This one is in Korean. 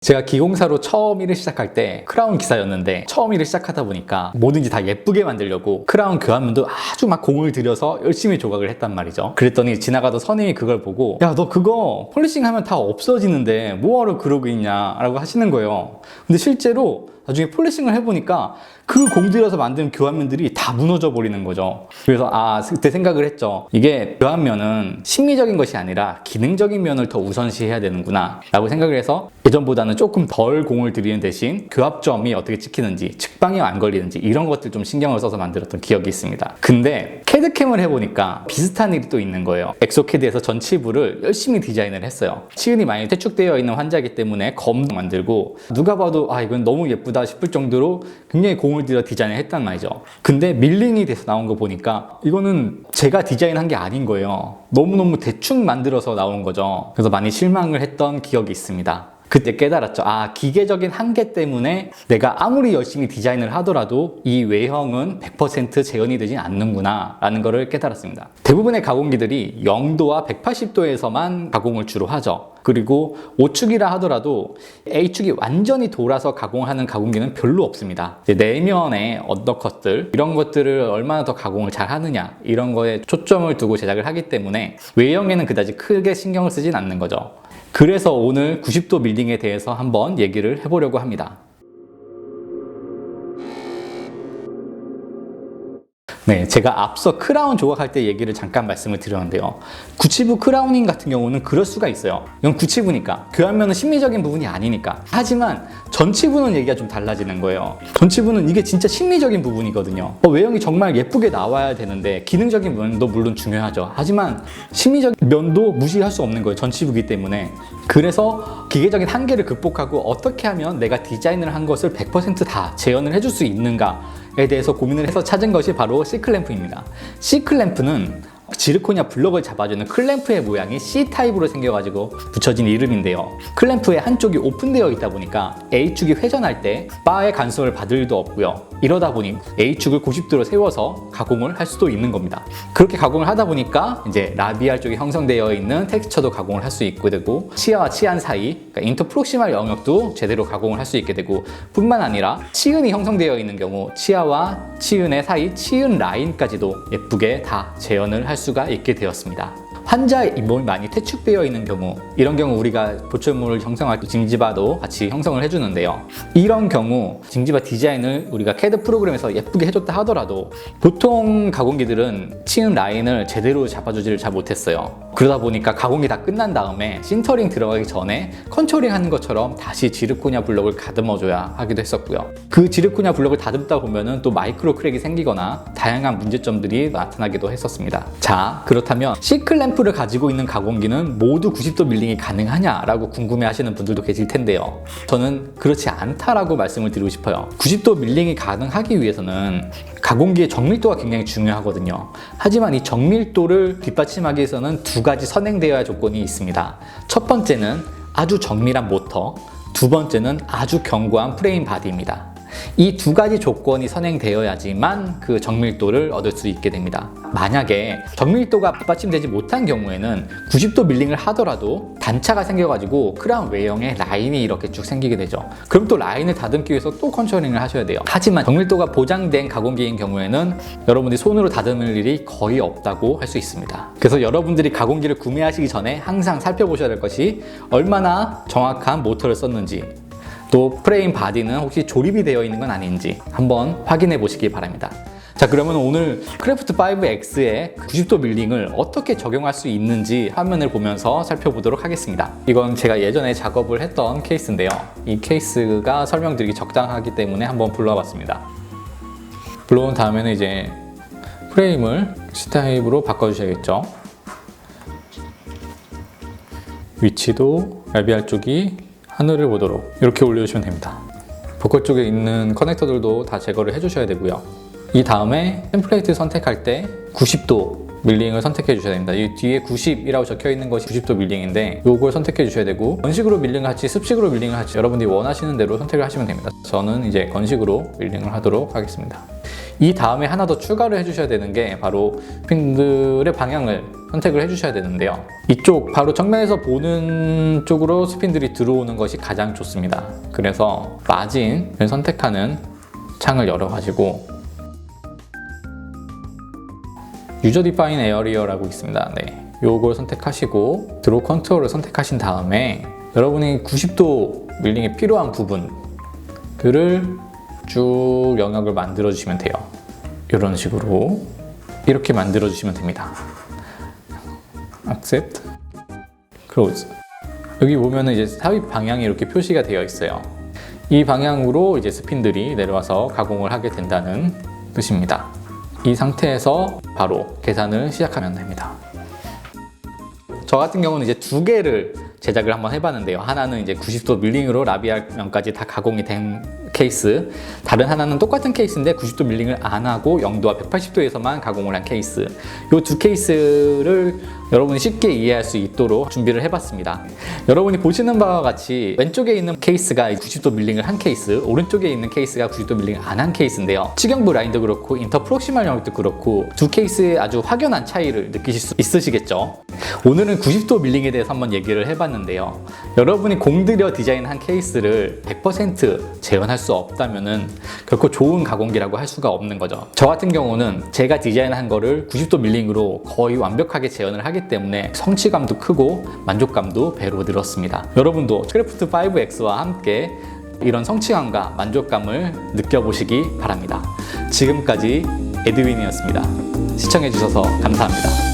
제가 기공사로 처음 일을 시작할 때 크라운 기사였는데 처음 일을 시작하다 보니까 뭐든지 다 예쁘게 만들려고 크라운 교환면도 아주 막 공을 들여서 열심히 조각을 했단 말이죠. 그랬더니 지나가던 선임이 그걸 보고 야, 너 그거 폴리싱 하면 다 없어지는데 뭐하러 그러고 있냐 라고 하시는 거예요. 근데 실제로 나중에 폴리싱을 해보니까 그 공들여서 만든 교환면들이 다 무너져 버리는 거죠. 그래서 그때 생각을 했죠. 이게 교환면은 심미적인 것이 아니라 기능적인 면을 더 우선시해야 되는구나 라고 생각을 해서 예전보다는 조금 덜 공을 들이는 대신 교합점이 어떻게 찍히는지, 측방이 안 걸리는지 이런 것들 좀 신경을 써서 만들었던 기억이 있습니다. 근데 캐드캠을 해보니까 비슷한 일이 또 있는 거예요. 엑소캐드에서 전치부를 열심히 디자인을 했어요. 치은이 많이 퇴축되어 있는 환자이기 때문에 검도 만들고 누가 봐도 이건 너무 예쁘다 싶을 정도로 굉장히 공을 들여 디자인을 했단 말이죠. 근데 밀링이 돼서 나온 거 보니까 이거는 제가 디자인한 게 아닌 거예요. 너무너무 대충 만들어서 나온 거죠. 그래서 많이 실망을 했던 기억이 있습니다. 그때 깨달았죠. 기계적인 한계 때문에 내가 아무리 열심히 디자인을 하더라도 이 외형은 100% 재현이 되진 않는구나 라는 거를 깨달았습니다. 대부분의 가공기들이 0도와 180도에서만 가공을 주로 하죠. 그리고 O축이라 하더라도 A축이 완전히 돌아서 가공하는 가공기는 별로 없습니다. 내면의 언더컷들 이런 것들을 얼마나 더 가공을 잘 하느냐 이런 거에 초점을 두고 제작을 하기 때문에 외형에는 그다지 크게 신경을 쓰진 않는 거죠. 그래서 오늘 90도 밀링에 대해서 한번 얘기를 해보려고 합니다. 네, 제가 앞서 크라운 조각할 때 얘기를 잠깐 말씀을 드렸는데요. 구치부 크라우닝 같은 경우는 그럴 수가 있어요. 이건 구치부니까, 교환면은 심미적인 부분이 아니니까. 하지만 전치부는 얘기가 좀 달라지는 거예요. 전치부는 이게 진짜 심미적인 부분이거든요. 외형이 정말 예쁘게 나와야 되는데 기능적인 면도 물론 중요하죠. 하지만 심미적인 면도 무시할 수 없는 거예요. 전치부이기 때문에. 그래서 기계적인 한계를 극복하고 어떻게 하면 내가 디자인을 한 것을 100% 다 재현을 해줄 수 있는가에 대해서 고민을 해서 찾은 것이 바로 C클램프입니다. C클램프는 지르코니아 블럭을 잡아주는 클램프의 모양이 C타입으로 생겨가지고 붙여진 이름인데요. 클램프의 한쪽이 오픈되어 있다 보니까 A축이 회전할 때 바의 간섭을 받을 일도 없고요. 이러다 보니 A축을 90도로 세워서 가공을 할 수도 있는 겁니다. 그렇게 가공을 하다 보니까 이제 라비알 쪽에 형성되어 있는 텍스처도 가공을 할 수 있게 되고 치아와 치안 사이, 그러니까 인터프록시말 영역도 제대로 가공을 할 수 있게 되고 뿐만 아니라 치은이 형성되어 있는 경우 치아와 치은의 사이 치은 라인까지도 예쁘게 다 재현을 할 수가 있게 되었습니다. 환자의 잇몸이 많이 퇴축되어 있는 경우, 이런 경우 우리가 보철물을 형성할 때 징지바도 같이 형성을 해주는데요. 이런 경우 징지바 디자인을 우리가 CAD 프로그램에서 예쁘게 해줬다 하더라도 보통 가공기들은 치은 라인을 제대로 잡아주지를 잘 못했어요. 그러다 보니까 가공이 다 끝난 다음에 신터링 들어가기 전에 컨초링 하는 것처럼 다시 지르코니아 블럭을 가듬어줘야 하기도 했었고요. 그 지르코니아 블럭을 다듬다 보면은 또 마이크로 크랙이 생기거나 다양한 문제점들이 나타나기도 했었습니다. 자, 그렇다면 C클램프를 가지고 있는 가공기는 모두 90도 밀링이 가능하냐라고 궁금해 하시는 분들도 계실 텐데요. 저는 그렇지 않다라고 말씀을 드리고 싶어요. 90도 밀링이 가능하기 위해서는 가공기의 정밀도가 굉장히 중요하거든요. 하지만 이 정밀도를 뒷받침하기 위해서는 두 가지 선행되어야 할 조건이 있습니다. 첫 번째는 아주 정밀한 모터, 두 번째는 아주 견고한 프레임 바디입니다. 이 두 가지 조건이 선행되어야지만 그 정밀도를 얻을 수 있게 됩니다. 만약에 정밀도가 뒷받침되지 못한 경우에는 90도 밀링을 하더라도 단차가 생겨가지고 크라운 외형에 라인이 이렇게 쭉 생기게 되죠. 그럼 또 라인을 다듬기 위해서 또 컨처링을 하셔야 돼요. 하지만 정밀도가 보장된 가공기인 경우에는 여러분들이 손으로 다듬을 일이 거의 없다고 할 수 있습니다. 그래서 여러분들이 가공기를 구매하시기 전에 항상 살펴보셔야 될 것이 얼마나 정확한 모터를 썼는지, 또 프레임 바디는 혹시 조립이 되어 있는 건 아닌지 한번 확인해 보시기 바랍니다. 자, 그러면 오늘 크래프트 5X의 90도 밀링을 어떻게 적용할 수 있는지 화면을 보면서 살펴보도록 하겠습니다. 이건 제가 예전에 작업을 했던 케이스인데요. 이 케이스가 설명드리기 적당하기 때문에 한번 불러봤습니다. 불러온 다음에는 이제 프레임을 C타입으로 바꿔주셔야겠죠. 위치도 라비알 쪽이 하늘을 보도록 이렇게 올려주시면 됩니다. 보컬 쪽에 있는 커넥터들도 다 제거를 해주셔야 되고요. 이 다음에 템플레이트 선택할 때 90도 밀링을 선택해 주셔야 됩니다. 이 뒤에 90이라고 적혀 있는 것이 90도 밀링인데 이걸 선택해 주셔야 되고, 건식으로 밀링을 할지 습식으로 밀링을 할지 여러분들이 원하시는 대로 선택을 하시면 됩니다. 저는 이제 건식으로 밀링을 하도록 하겠습니다. 이 다음에 하나 더 추가를 해주셔야 되는 게 바로 핀들의 방향을 선택을 해주셔야 되는데요. 이쪽 바로 정면에서 보는 쪽으로 스핀들이 들어오는 것이 가장 좋습니다. 그래서 마진을 선택하는 창을 열어가지고 유저 디파인 에어리어라고 있습니다. 네, 요걸 선택하시고 드로우 컨트롤을 선택하신 다음에 여러분이 90도 밀링이 필요한 부분들을 쭉 영역을 만들어 주시면 돼요. 이런 식으로 이렇게 만들어 주시면 됩니다. Accept, Close. 여기 보면은 이제 삽입 방향이 이렇게 표시가 되어 있어요. 이 방향으로 이제 스핀들이 내려와서 가공을 하게 된다는 뜻입니다. 이 상태에서 바로 계산을 시작하면 됩니다. 저 같은 경우는 이제 두 개를 제작을 한번 해봤는데요. 하나는 이제 90도 밀링으로 라비알면까지 다 가공이 된 케이스, 다른 하나는 똑같은 케이스인데 90도 밀링을 안 하고 0도와 180도에서만 가공을 한 케이스. 이 두 케이스를 여러분이 쉽게 이해할 수 있도록 준비를 해봤습니다. 여러분이 보시는 바와 같이 왼쪽에 있는 케이스가 90도 밀링을 한 케이스, 오른쪽에 있는 케이스가 90도 밀링을 안 한 케이스인데요. 측연부 라인도 그렇고 인터프록시말 영역도 그렇고 두 케이스의 아주 확연한 차이를 느끼실 수 있으시겠죠. 오늘은 90도 밀링에 대해서 한번 얘기를 해봤는데요. 여러분이 공들여 디자인한 케이스를 100% 재현할 수 없다면은 결코 좋은 가공기라고 할 수가 없는 거죠. 저 같은 경우는 제가 디자인한 거를 90도 밀링으로 거의 완벽하게 재현을 하기 때문에 성취감도 크고 만족감도 배로 늘었습니다. 여러분도 크래프트 5X와 함께 이런 성취감과 만족감을 느껴보시기 바랍니다. 지금까지 에드윈이었습니다. 시청해주셔서 감사합니다.